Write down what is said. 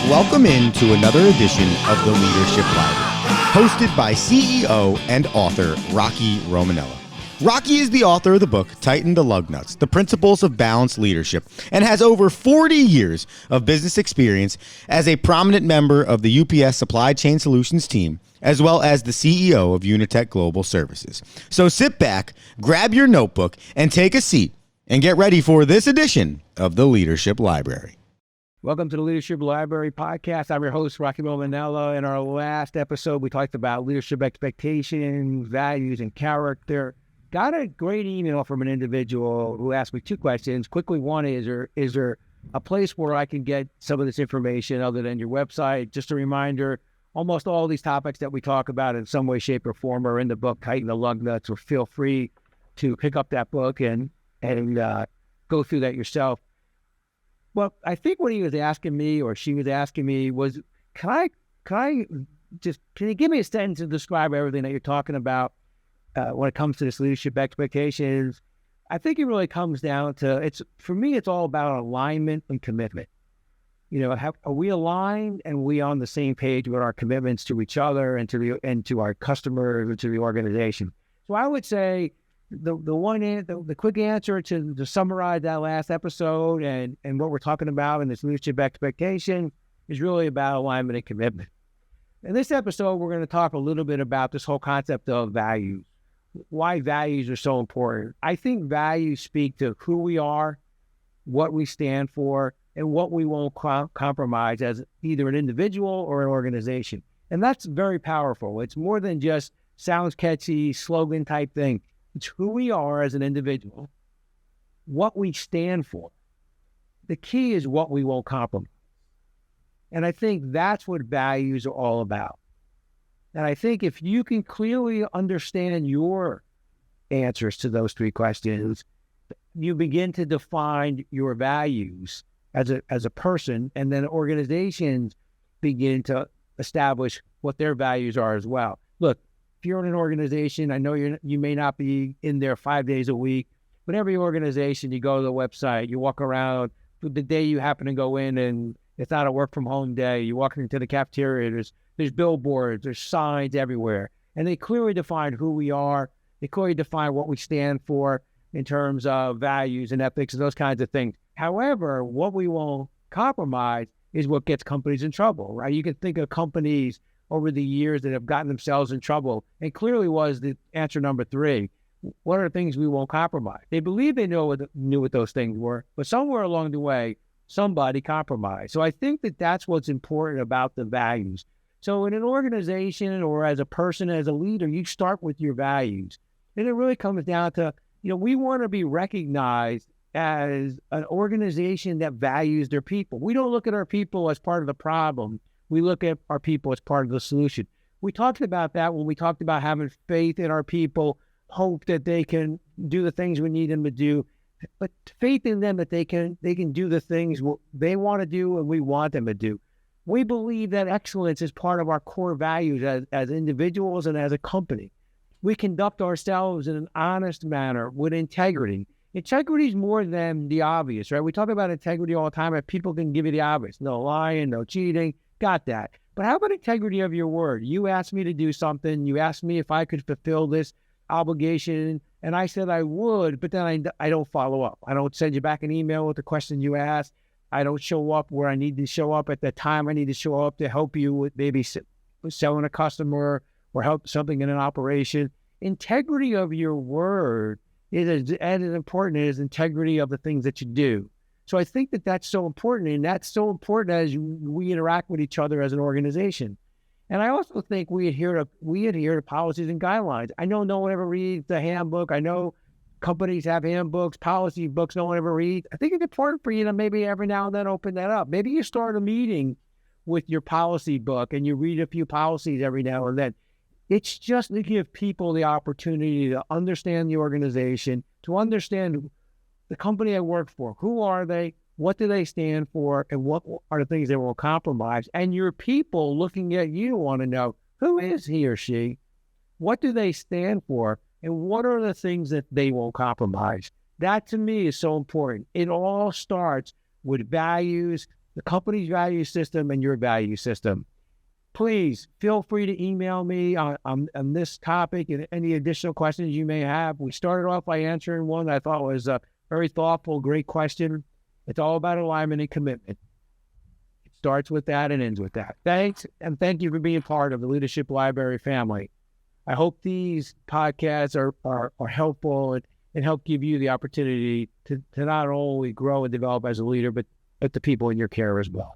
Welcome into another edition of the Leadership Library, hosted by CEO and author Rocky Romanella. Rocky is the author of the book, Tighten the Lug Nuts, The Principles of Balanced Leadership, and has over 40 years of business experience as a prominent member of the UPS Supply Chain Solutions team, as well as the CEO of Unitech Global Services. So sit back, grab your notebook, and take a seat, and get ready for this edition of the Leadership Library. Welcome to the Leadership Library podcast. I'm your host, Rocky Romanella. In our last episode, we talked about leadership expectations, values, and character. Got a great email from an individual who asked me two questions. Quickly, one is there a place where I can get some of this information other than your website? Just a reminder, almost all these topics that we talk about in some way, shape, or form are in the book, Tighten the Lug Nuts, or feel free to pick up that book and go through that yourself. Well, I think what he was asking me, or she was asking me, was, can you give me a sentence to describe everything that you're talking about when it comes to this leadership expectations? I think it really comes down to, for me, it's all about alignment and commitment. You know, are we aligned and we on the same page with our commitments to each other and to our customers and to the organization? So I would say the quick answer to summarize that last episode and what we're talking about in this leadership expectation is really about alignment and commitment. In this episode, we're going to talk a little bit about this whole concept of values, why values are so important. I think values speak to who we are, what we stand for, and what we won't compromise as either an individual or an organization. And that's very powerful. It's more than just sounds catchy, slogan type thing. It's who we are as an individual, what we stand for. The key is what we won't compromise. And I think that's what values are all about. And I think if you can clearly understand your answers to those three questions, you begin to define your values as a person, and then organizations begin to establish what their values are as well. Look, if you're in an organization, I know you may not be in there 5 days a week, but every organization, you go to the website, you walk around, the day you happen to go in and it's not a work from home day, you walk into the cafeteria, there's billboards, there's signs everywhere, and they clearly define who we are. They clearly define what we stand for in terms of values and ethics and those kinds of things. However, what we won't compromise is what gets companies in trouble, right? You can think of companies over the years that have gotten themselves in trouble, and clearly was the answer number three. What are the things we won't compromise? They believe they knew what those things were, but somewhere along the way, somebody compromised. So I think that that's what's important about the values. So in an organization or as a person, as a leader, you start with your values. And it really comes down to, we want to be recognized as an organization that values their people. We don't look at our people as part of the problem. We look at our people as part of the solution. We talked about that when we talked about having faith in our people, hope that they can do the things we need them to do, but faith in them that they can do the things they want to do and we want them to do. We believe that excellence is part of our core values as individuals and as a company. We conduct ourselves in an honest manner with integrity. Integrity is more than the obvious, right? We talk about integrity all the time, and people can give you the obvious. No lying, no cheating. Got that. But how about integrity of your word? You asked me to do something. You asked me if I could fulfill this obligation, and I said I would, but then I don't follow up. I don't send you back an email with the question you asked. I don't show up where I need to show up at the time I need to show up to help you with maybe selling a customer or help something in an operation. Integrity of your word is as important as integrity of the things that you do. So I think that that's so important, and that's so important as we interact with each other as an organization. And I also think we adhere to policies and guidelines. I know no one ever reads the handbook. I know companies have handbooks, policy books no one ever reads. I think it's important for you to maybe every now and then open that up. Maybe you start a meeting with your policy book and you read a few policies every now and then. It's just to give people the opportunity to understand the organization, to understand the company I work for. Who are they? What do they stand for? And what are the things they will compromise? And your people looking at you want to know, who is he or she? What do they stand for? And what are the things that they won't compromise? That to me is so important. It all starts with values the company's value system and your value system. Please feel free to email me on this topic and any additional questions you may have. We started off by answering one that I thought was a very thoughtful, great question. It's all about alignment and commitment. It starts with that and ends with that. Thanks, and thank you for being part of the Leadership Library family. I hope these podcasts are helpful and help give you the opportunity to not only grow and develop as a leader, but the people in your care as well.